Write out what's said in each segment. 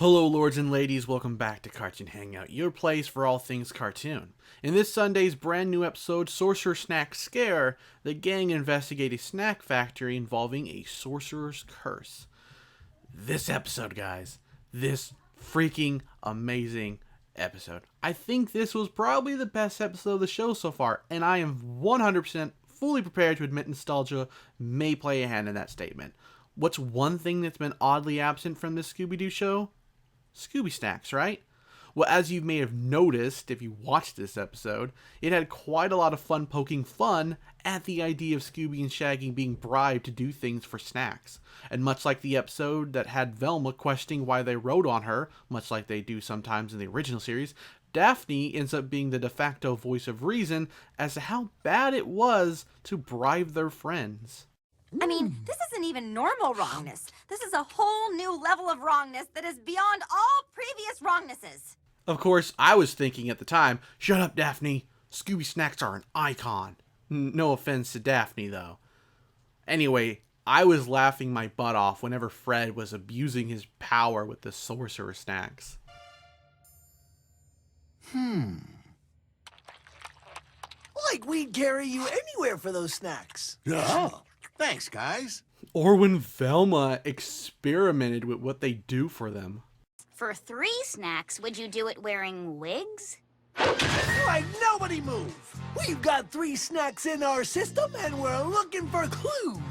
Hello lords and ladies, welcome back to Cartoon Hangout, your place for all things cartoon. In this Sunday's brand new episode, Sorcerer Snack Scare, the gang investigate a snack factory involving a sorcerer's curse. This episode, guys, this freaking amazing episode. I think this was probably the best episode of the show so far, and I am 100% fully prepared to admit nostalgia may play a hand in that statement. What's one thing that's been oddly absent from this Scooby-Doo show? Scooby Snacks, right? Well, as you may have noticed if you watched this episode, it had quite a lot of fun poking fun at the idea of Scooby and Shaggy being bribed to do things for snacks. And much like the episode that had Velma questioning why they rode on her, much like they do sometimes in the original series, Daphne ends up being the de facto voice of reason as to how bad it was to bribe their friends. I mean, this isn't even normal wrongness. This is a whole new level of wrongness that is beyond all previous wrongnesses. Of course, I was thinking at the time, shut up, Daphne. Scooby Snacks are an icon. No offense to Daphne, though. Anyway, I was laughing my butt off whenever Fred was abusing his power with the sorcerer snacks. Like we'd carry you anywhere for those snacks. Yeah. Thanks, guys. Or when Velma experimented with what they do for them. For 3 snacks, would you do it wearing wigs? Right, nobody move. We've got 3 snacks in our system and we're looking for clues.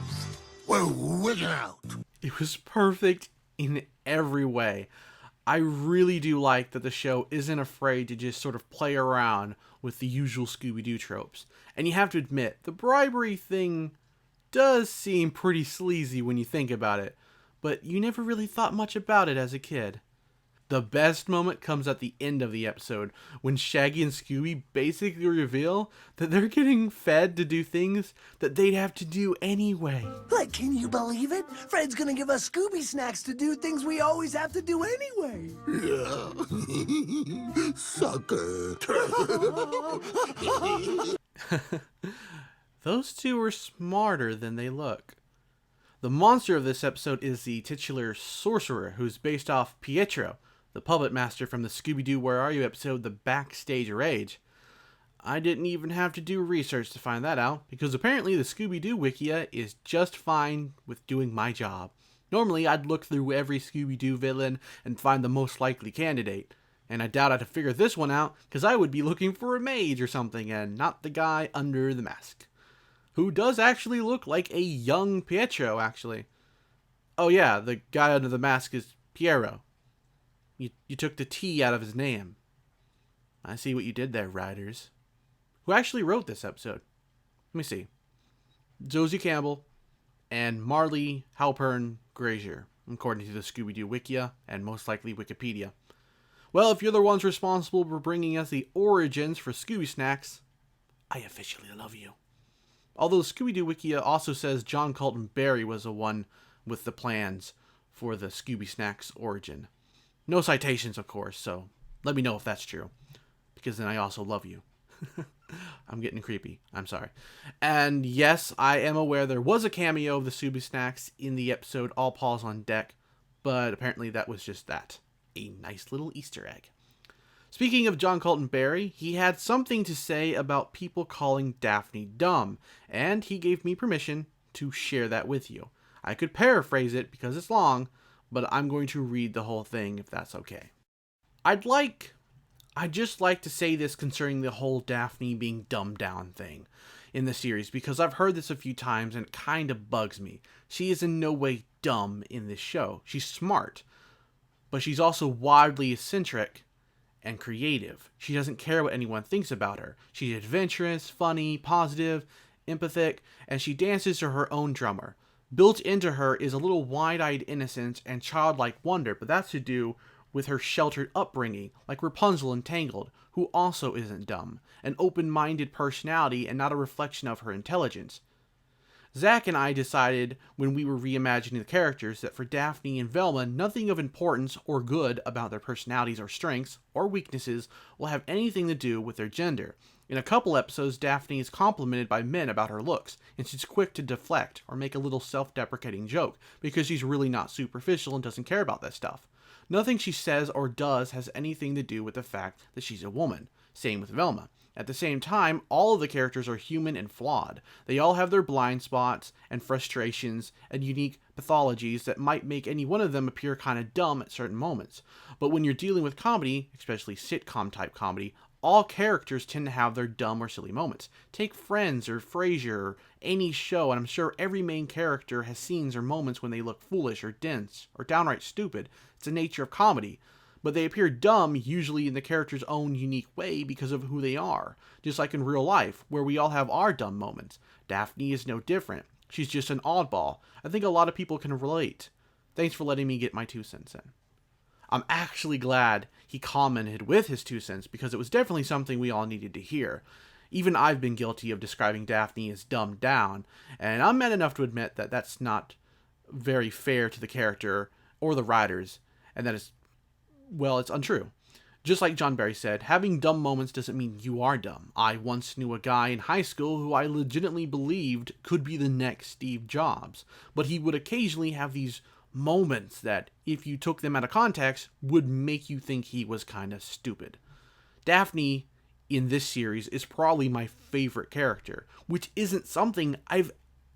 We're wigging out. It was perfect in every way. I really do like that the show isn't afraid to just sort of play around with the usual Scooby-Doo tropes. And you have to admit, the bribery thing does seem pretty sleazy when you think about it, but you never really thought much about it as a kid. The best moment comes at the end of the episode, when Shaggy and Scooby basically reveal that they're getting fed to do things that they'd have to do anyway. Like, can you believe it? Fred's gonna give us Scooby snacks to do things we always have to do anyway. Yeah. Sucker. Those two are smarter than they look. The monster of this episode is the titular sorcerer, who's based off Pietro, the puppet master from the Scooby-Doo Where Are You episode The Backstage Rage. I didn't even have to do research to find that out, because apparently the Scooby-Doo Wikia is just fine with doing my job. Normally I'd look through every Scooby-Doo villain and find the most likely candidate, and I doubt I'd have figured this one out, because I would be looking for a mage or something and not the guy under the mask. Who does actually look like a young Pietro, actually. Oh yeah, the guy under the mask is Piero. You took the T out of his name. I see what you did there, writers. Who actually wrote this episode? Let me see. Josie Campbell and Marley Halpern Grazier, according to the Scooby-Doo Wikia and most likely Wikipedia. Well, if you're the ones responsible for bringing us the origins for Scooby Snacks, I officially love you. Although Scooby-Doo Wikia also says John Colton Berry was the one with the plans for the Scooby Snacks origin. No citations, of course, so let me know if that's true, because then I also love you. I'm getting creepy. I'm sorry. And yes, I am aware there was a cameo of the Scooby Snacks in the episode All Paws on Deck, but apparently that was just that. A nice little Easter egg. Speaking of John Colton Berry, he had something to say about people calling Daphne dumb, and he gave me permission to share that with you. I could paraphrase it because it's long, but I'm going to read the whole thing if that's okay. I'd just like to say this concerning the whole Daphne being dumbed down thing in the series, because I've heard this a few times and it kind of bugs me. She is in no way dumb in this show. She's smart, but she's also wildly eccentric and creative. She doesn't care what anyone thinks about her. She's adventurous, funny, positive, empathic, and she dances to her own drummer. Built into her is a little wide-eyed innocence and childlike wonder, but that's to do with her sheltered upbringing, like Rapunzel in Tangled, who also isn't dumb, an open-minded personality and not a reflection of her intelligence. Zach and I decided when we were reimagining the characters that for Daphne and Velma, nothing of importance or good about their personalities or strengths or weaknesses will have anything to do with their gender. In a couple episodes, Daphne is complimented by men about her looks, and she's quick to deflect or make a little self-deprecating joke because she's really not superficial and doesn't care about that stuff. Nothing she says or does has anything to do with the fact that she's a woman. Same with Velma. At the same time, all of the characters are human and flawed. They all have their blind spots and frustrations and unique pathologies that might make any one of them appear kind of dumb at certain moments. But when you're dealing with comedy, especially sitcom type comedy, all characters tend to have their dumb or silly moments. Take Friends or Frasier or any show, and I'm sure every main character has scenes or moments when they look foolish or dense or downright stupid. It's the nature of comedy. But they appear dumb, usually in the character's own unique way because of who they are. Just like in real life, where we all have our dumb moments. Daphne is no different. She's just an oddball. I think a lot of people can relate. Thanks for letting me get my 2 cents in. I'm actually glad he commented with his 2 cents because it was definitely something we all needed to hear. Even I've been guilty of describing Daphne as dumbed down, and I'm man enough to admit that that's not very fair to the character or the writers, and that is, well, it's untrue. Just like John Barry said, having dumb moments doesn't mean you are dumb. I once knew a guy in high school who I legitimately believed could be the next Steve Jobs, but he would occasionally have these moments that, if you took them out of context, would make you think he was kind of stupid. Daphne, in this series, is probably my favorite character, which isn't something I've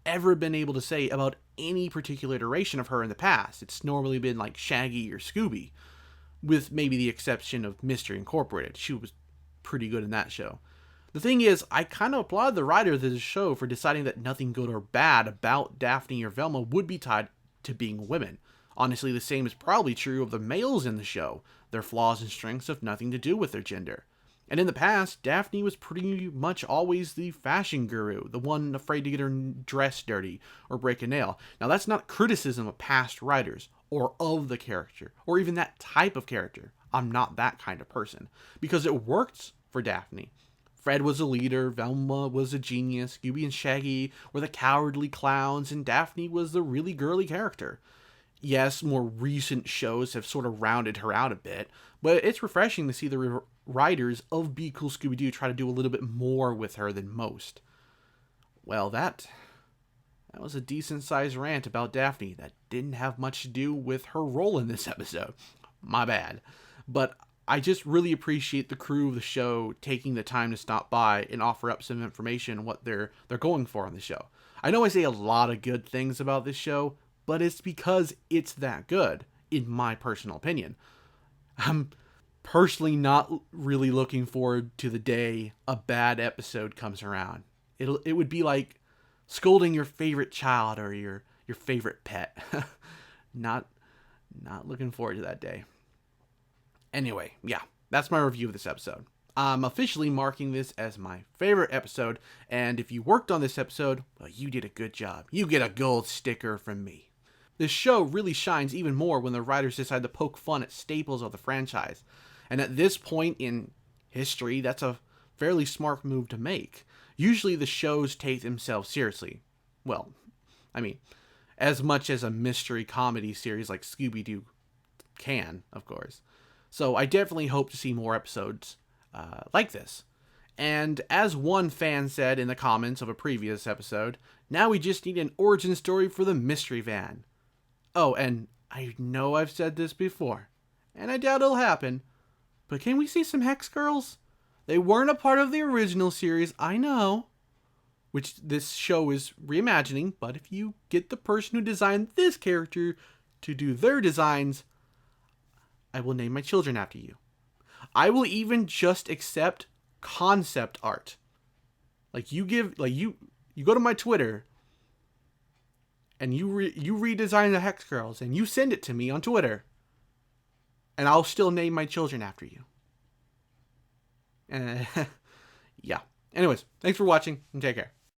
ever been able to say about any particular iteration of her in the past. It's normally been like Shaggy or Scooby, with maybe the exception of Mystery Incorporated. She was pretty good in that show. The thing is, I kind of applaud the writer of this show for deciding that nothing good or bad about Daphne or Velma would be tied to being women. Honestly, the same is probably true of the males in the show. Their flaws and strengths have nothing to do with their gender. And in the past, Daphne was pretty much always the fashion guru, the one afraid to get her dress dirty or break a nail. Now, that's not criticism of past writers or of the character or even that type of character. I'm not that kind of person because it worked for Daphne. Fred was a leader, Velma was a genius, Scooby and Shaggy were the cowardly clowns, and Daphne was the really girly character. Yes, more recent shows have sort of rounded her out a bit, but it's refreshing to see the writers of Be Cool Scooby-Doo try to do a little bit more with her than most. Well, that was a decent-sized rant about Daphne that didn't have much to do with her role in this episode. My bad. But I just really appreciate the crew of the show taking the time to stop by and offer up some information on what they're going for on the show. I know I say a lot of good things about this show, but it's because it's that good, in my personal opinion. I'm personally not really looking forward to the day a bad episode comes around. It would be like scolding your favorite child or your favorite pet. Not looking forward to that day. Anyway, yeah, that's my review of this episode. I'm officially marking this as my favorite episode, and if you worked on this episode, well, you did a good job. You get a gold sticker from me. This show really shines even more when the writers decide to poke fun at staples of the franchise. And at this point in history, that's a fairly smart move to make. Usually the shows take themselves seriously. Well, I mean, as much as a mystery comedy series like Scooby-Doo can, of course. So I definitely hope to see more episodes like this. And as one fan said in the comments of a previous episode, now we just need an origin story for the mystery van. Oh, and I know I've said this before, and I doubt it'll happen, but can we see some Hex Girls? They weren't a part of the original series, I know, which this show is reimagining, but if you get the person who designed this character to do their designs, I will name my children after you. I will even just accept concept art. You go to my Twitter and you redesign the Hex Girls and you send it to me on Twitter, and I'll still name my children after you. Yeah. Anyways, thanks for watching and take care.